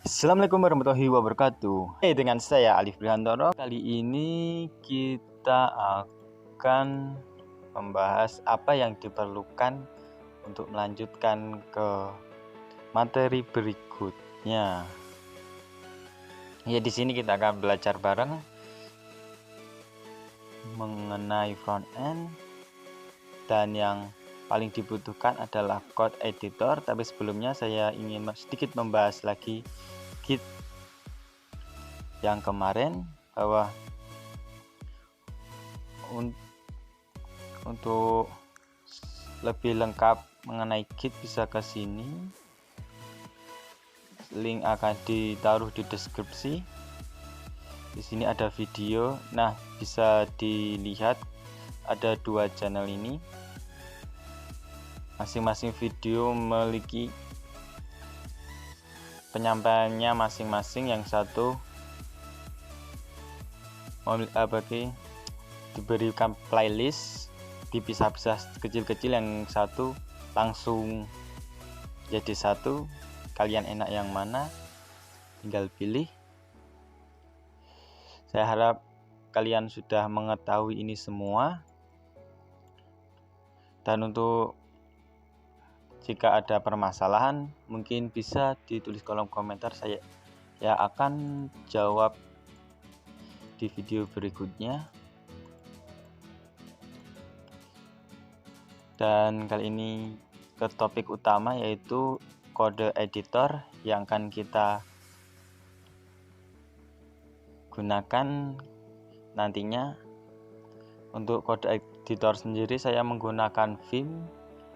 Assalamualaikum warahmatullahi wabarakatuh. Dengan saya Alif Brihantoro. Kali ini kita akan membahas apa yang diperlukan untuk melanjutkan ke materi berikutnya. Ya, di sini kita akan belajar bareng mengenai front end, dan yang paling dibutuhkan adalah code editor. Tapi sebelumnya saya ingin sedikit membahas lagi Git yang kemarin, bahwa untuk lebih lengkap mengenai Git bisa ke sini. Link akan ditaruh di deskripsi. Di sini ada video. Nah, bisa dilihat ada dua channel ini. Masing-masing video memiliki penyampaiannya masing-masing. Yang satu diberikan playlist dipisah-pisah kecil-kecil, yang satu langsung jadi satu. Kalian enak yang mana, tinggal pilih. Saya harap kalian sudah mengetahui ini semua, dan untuk jika ada permasalahan mungkin bisa ditulis kolom komentar, saya akan jawab di video berikutnya. Dan kali ini ke topik utama, yaitu kode editor yang akan kita gunakan nantinya. Untuk kode editor sendiri saya menggunakan Vim.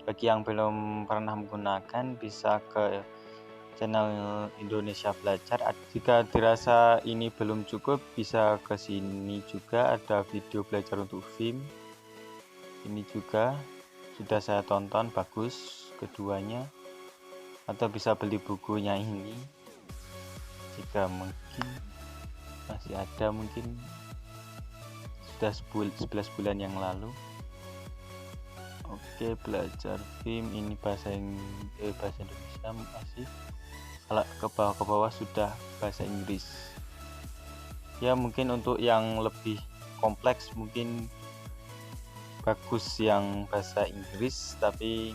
Bagi yang belum pernah menggunakan bisa ke channel Indonesia Belajar. Jika dirasa ini belum cukup, bisa ke sini juga, ada video belajar untuk Vim. Ini juga sudah saya tonton, bagus keduanya. Atau bisa beli bukunya ini jika mungkin masih ada, mungkin sudah 11 bulan yang lalu. Oke, belajar Vim ini bahasa Indonesia masih. Kalau ke bawah sudah bahasa Inggris. Ya, mungkin untuk yang lebih kompleks mungkin bagus yang bahasa Inggris. Tapi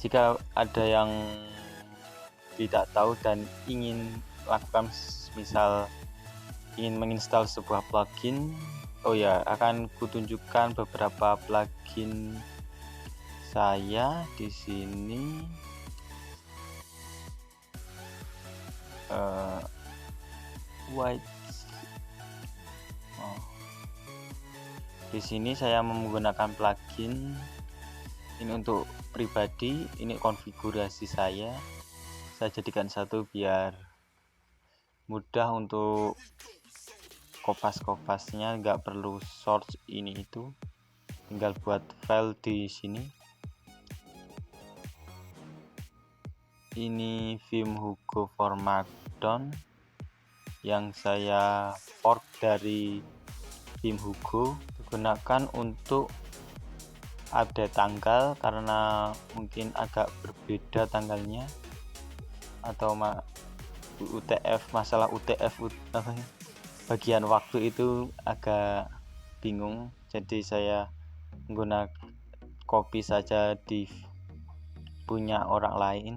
jika ada yang tidak tahu dan ingin lakukan, misal ingin menginstal sebuah plugin, akan kutunjukkan beberapa plugin saya di sini. Di sini saya menggunakan plugin ini untuk pribadi. Ini konfigurasi saya jadikan satu biar mudah untuk kopas-kopasnya, nggak perlu source ini itu, tinggal buat file di sini. Ini Vim Hugo for Markdown yang saya fork dari Vim Hugo, digunakan untuk update tanggal karena mungkin agak berbeda tanggalnya, atau masalah UTF bagian waktu itu agak bingung. Jadi saya menggunakan copy saja di punya orang lain,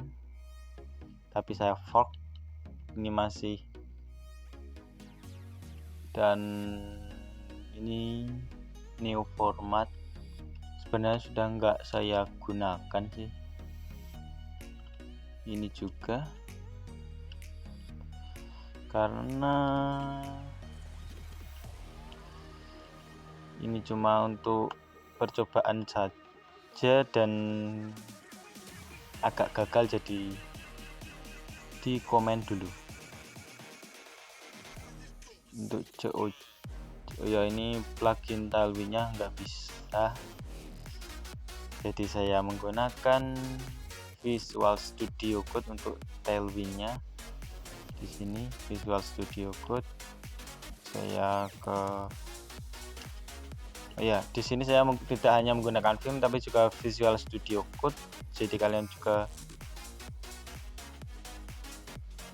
tapi saya fork ini masih. Dan ini new format sebenarnya sudah nggak saya gunakan sih. Ini juga karena ini cuma untuk percobaan saja dan agak gagal, jadi di komen dulu. Untuk ini plugin Tailwind-nya nggak bisa, jadi saya menggunakan Visual Studio Code untuk Tailwind-nya. Di sini Visual Studio Code, saya di sini saya tidak hanya menggunakan Vim tapi juga Visual Studio Code. Jadi kalian juga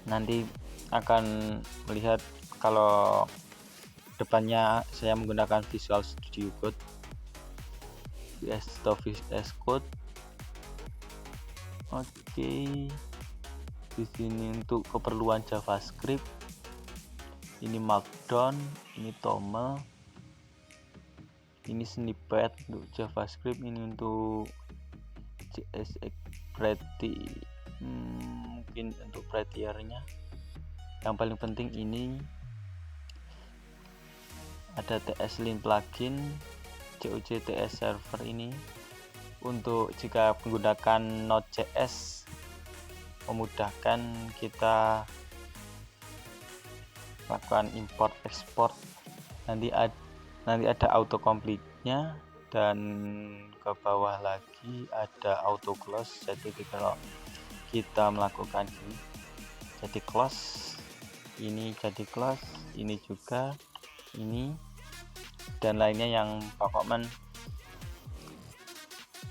nanti akan melihat kalau depannya saya menggunakan Visual Studio Code, VS Code. Oke, di sini untuk keperluan JavaScript, ini Markdown, ini Toml, ini snippet untuk JavaScript, ini untuk JSX mungkin untuk prettier-nya. Yang paling penting ini ada TS-Link plugin, COC TS server ini untuk jika menggunakan Node.js memudahkan kita lakukan import export. Nanti ada autocomplete-nya, dan ke bawah lagi ada auto close. Jadi kalau kita melakukan ini jadi close, ini jadi close, ini juga, ini dan lainnya yang pokoknya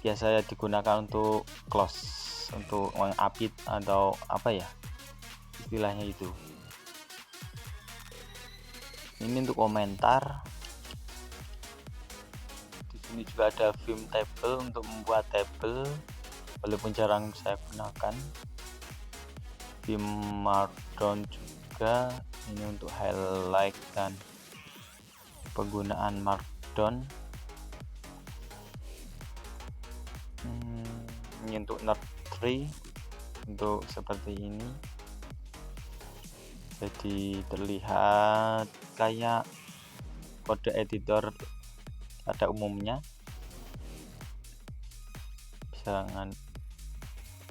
biasa digunakan untuk close, untuk mengupdate atau apa ya istilahnya itu. Ini untuk komentar. Di sini juga ada theme table untuk membuat table, walaupun jarang saya gunakan. Theme Markdown juga, ini untuk highlight dan penggunaan Markdown. Ini untuk node-tree untuk seperti ini, jadi terlihat kayak kode editor pada umumnya. Bisa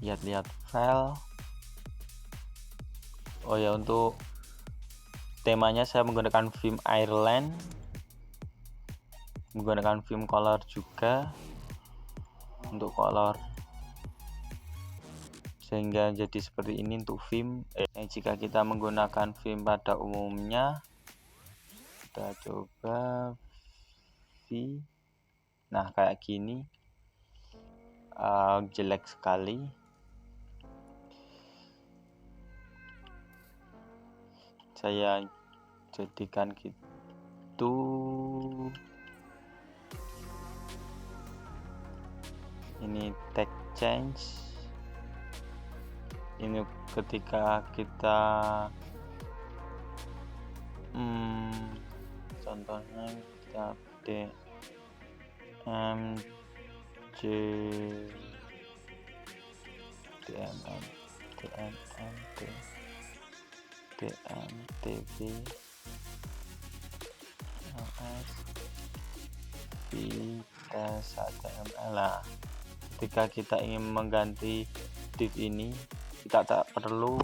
lihat-lihat file. Oh ya, untuk temanya saya menggunakan theme Ireland, menggunakan theme color juga untuk color, sehingga jadi seperti ini untuk theme. Jika kita menggunakan theme pada umumnya, kita coba nah kayak gini, jelek sekali. Saya jadikan gitu. Ini text change, ini ketika kita contohnya kita DMTB ls HTML lah. Ketika kita ingin mengganti div ini, kita tak perlu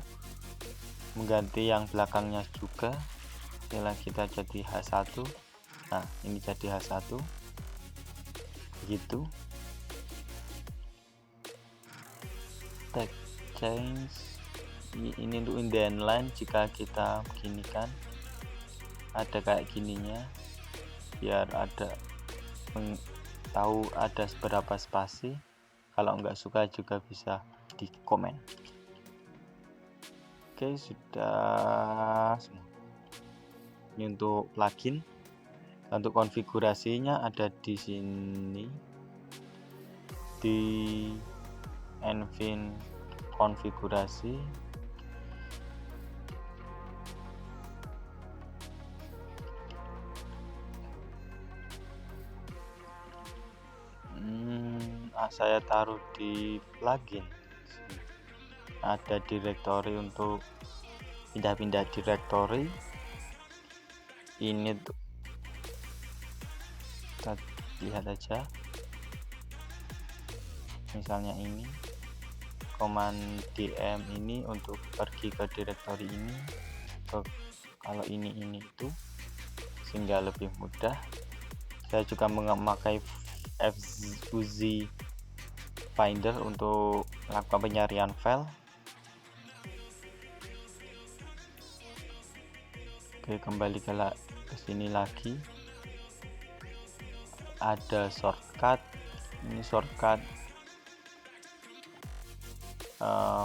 mengganti yang belakangnya juga. Setelah kita jadi H1, nah ini jadi H1 begitu. Text change ini untuk inline, jika kita beginikan ada kayak gininya, biar ada tahu ada seberapa spasi. Kalau nggak suka juga bisa di komen. Oke, sudah. Ini untuk plugin. Untuk konfigurasinya ada di sini di Nvin konfigurasi. Saya taruh di plugin. Ada directory untuk pindah-pindah directory. Ini tuh kita lihat aja, misalnya ini command dm ini untuk pergi ke directory ini, kalau ini itu, sehingga lebih mudah. Saya juga memakai fuzzy finder untuk melakukan pencarian file. Oke, kembali ke sini lagi, ada shortcut. Ini shortcut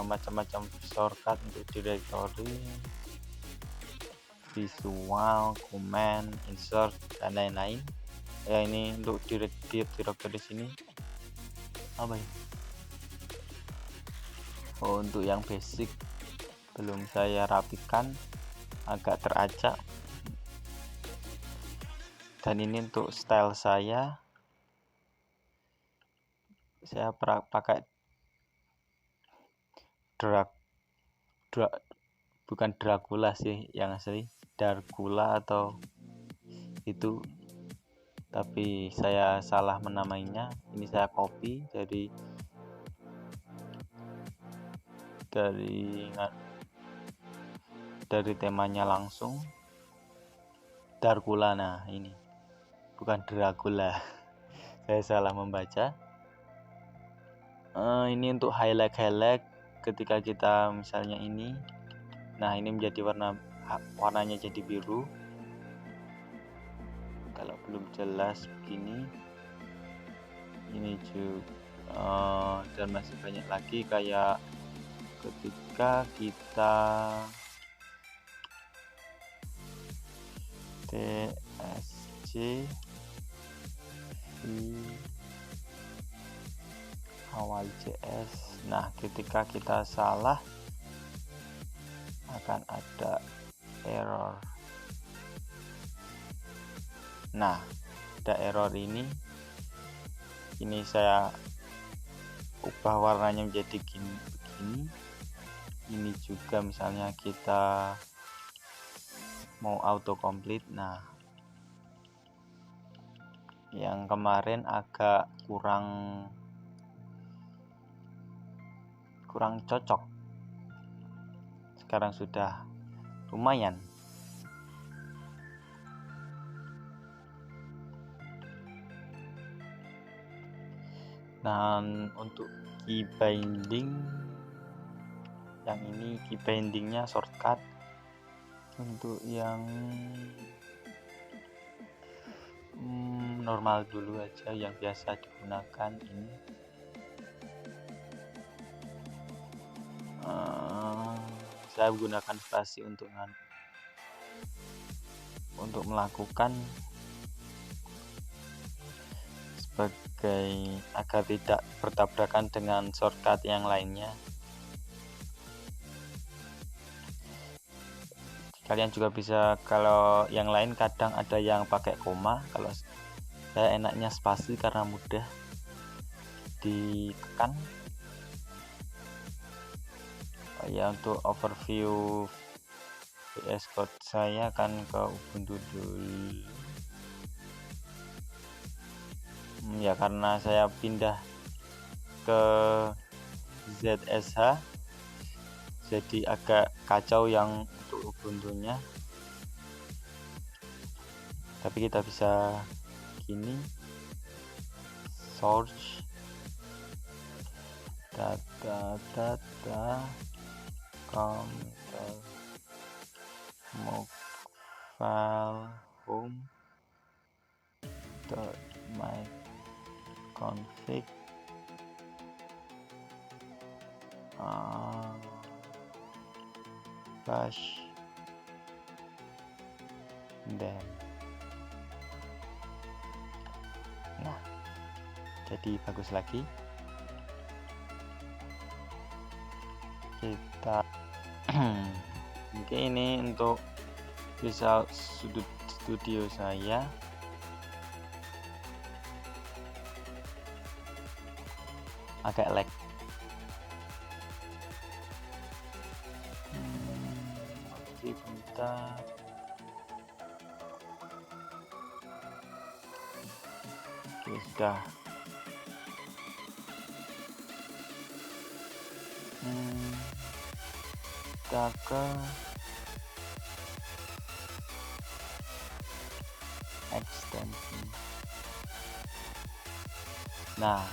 macam-macam shortcut untuk directory, visual, command, insert, dan lain-lain. Ya, ini untuk directory sini apa ya? Oh, untuk yang basic belum saya rapikan, agak teracak. Dan ini untuk style saya pakai bukan Dracula sih yang asli, Darkula atau itu, tapi saya salah menamainya. Ini saya copy dari temanya langsung, Darkula. Nah, ini bukan Dracula. Saya salah membaca. Ini untuk highlight ketika kita misalnya ini. Nah, ini menjadi warnanya jadi biru. Kalau belum jelas begini, ini juga dan masih banyak lagi, kayak ketika kita tsc awal JS. Nah, ketika kita salah akan ada error. Nah, ada error ini saya ubah warnanya menjadi begini. Ini juga misalnya kita mau autocomplete. Nah, yang kemarin agak kurang cocok, sekarang sudah lumayan. Dan untuk key binding, yang ini key bindingnya shortcut. Untuk yang normal dulu aja, yang biasa digunakan ini. Saya menggunakan spasi untuk melakukan agar tidak bertabrakan dengan shortcut yang lainnya. Kalian juga bisa, kalau yang lain kadang ada yang pakai koma, kalau saya enaknya spasi karena mudah ditekan. Ya, untuk overview VS Code saya akan ke Ubuntu dulu. Ya, karena saya pindah ke ZSH, jadi agak kacau yang untuk Ubuntu-nya. Tapi kita bisa gini, search data counter file home my config bash then. Nah, jadi bagus lagi. Kita mungkin ini untuk Visual Studio saya. Agak lag. Oke, bentar. Oke, sudah. Kita ke extension. Nah,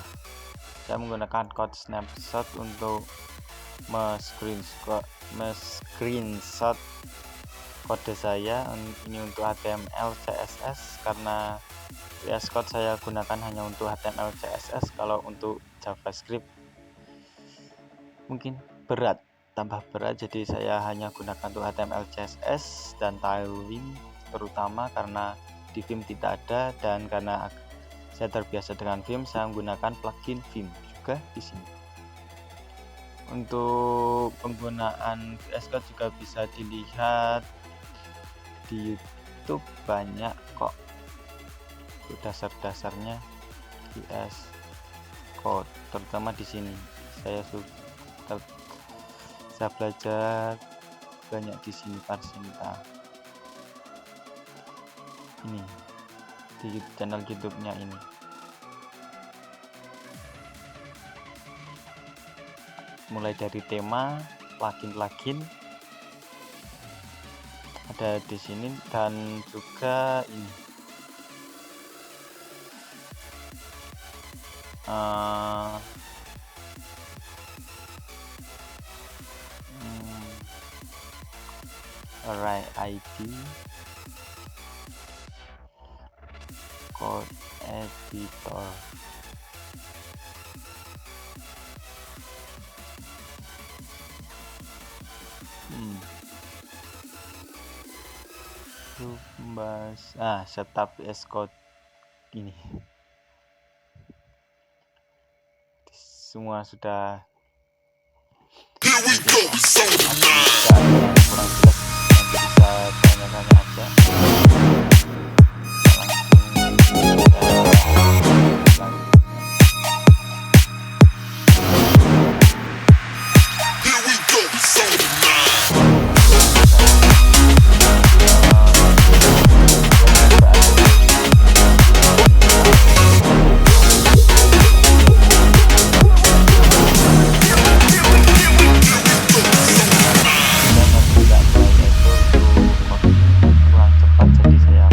saya menggunakan code snapshot untuk screenshot kode saya. Ini untuk HTML CSS, karena VS Code saya gunakan hanya untuk HTML CSS. Kalau untuk JavaScript mungkin tambah berat, jadi saya hanya gunakan untuk HTML, CSS dan Tailwind terutama karena di Vim tidak ada, dan karena saya terbiasa dengan Vim, saya menggunakan plugin Vim juga di sini. Untuk penggunaan VS Code juga bisa dilihat di YouTube, banyak kok dasar-dasarnya VS Code, terutama di sini. Saya belajar banyak di sini. Parsinta ini di channel YouTube-nya ini. Mulai dari tema, plugin ada di sini, dan juga ini array ID, code editor, setup VS Code ini semua sudah. Kurang jelas, nanti bisa tanya-tanya aja. Kurang cepat, jadi saya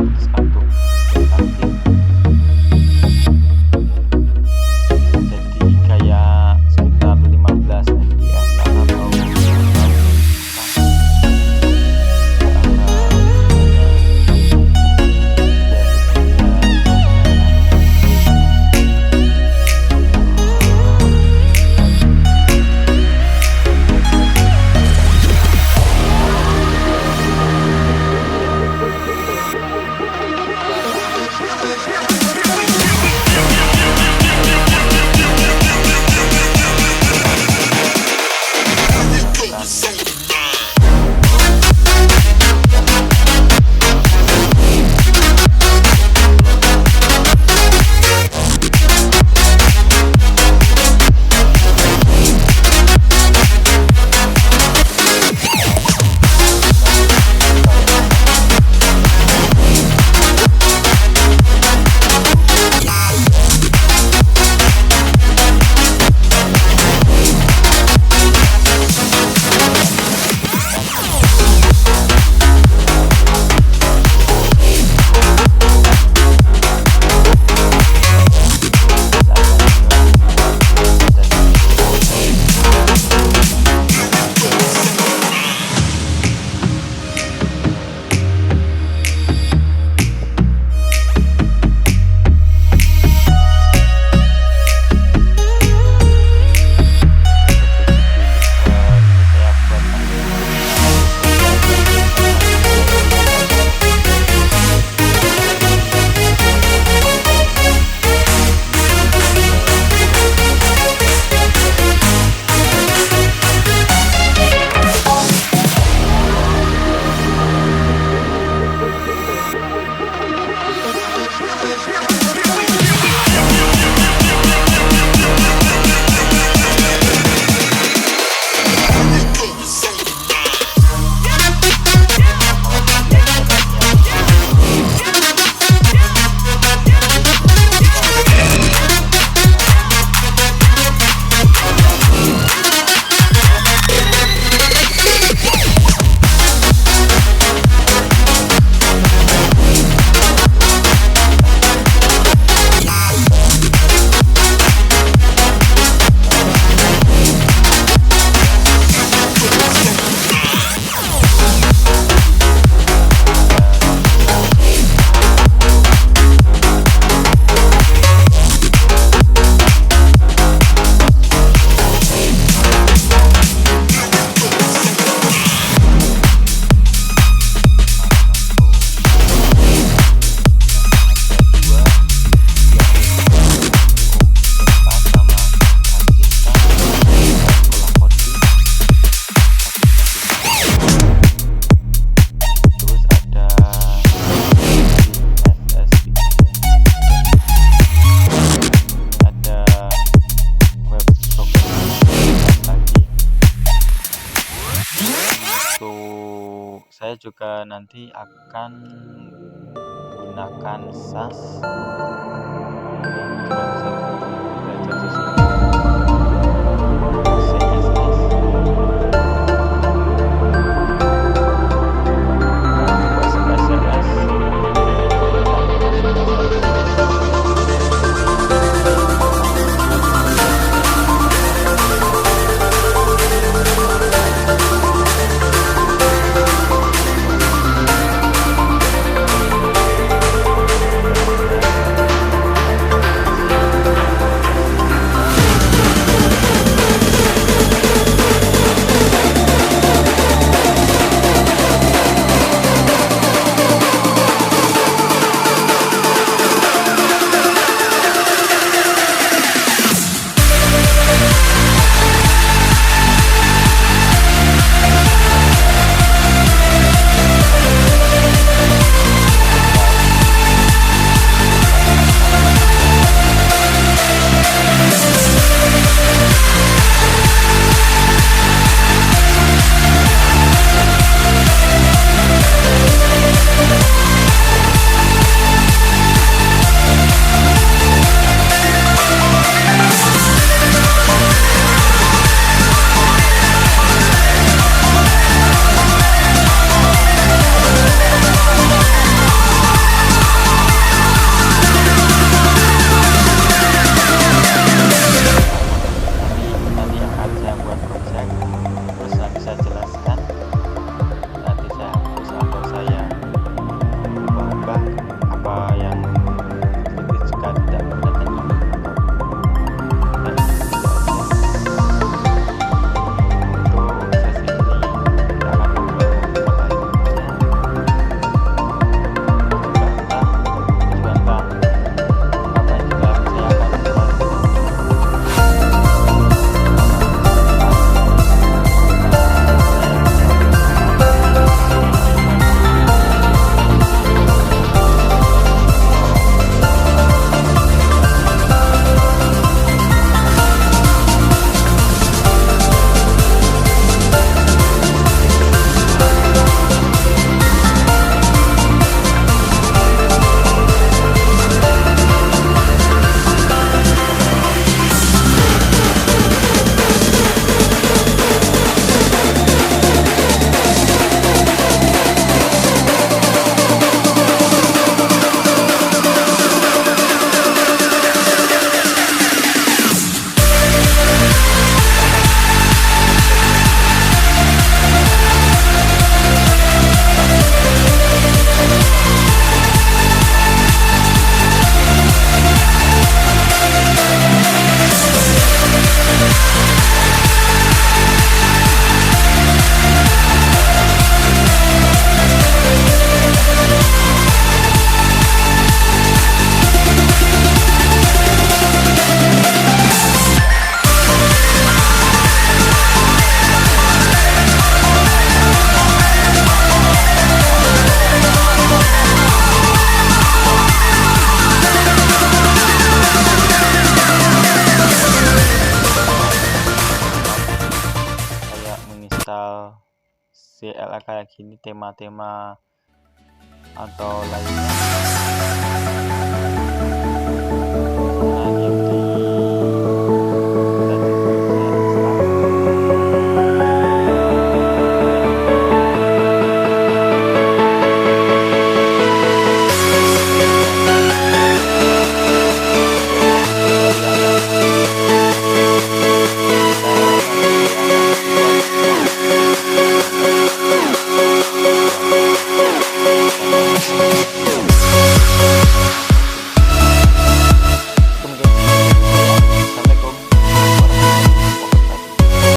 saya juga nanti akan menggunakan SAS yang juga bisa belajar di sini. CSS. SMS. Nanti akan saya buat project, terus nanti saya jelaskan, nanti saya hapus atau saya ubah apa yang kritis jika tidak menggunakan ini. Dan itu aja untuk sesi ini. Kita akan ngobrol apa itu juga entah apa yang juga saya akan menginstal CLA kayak gini, tema-tema atau lainnya.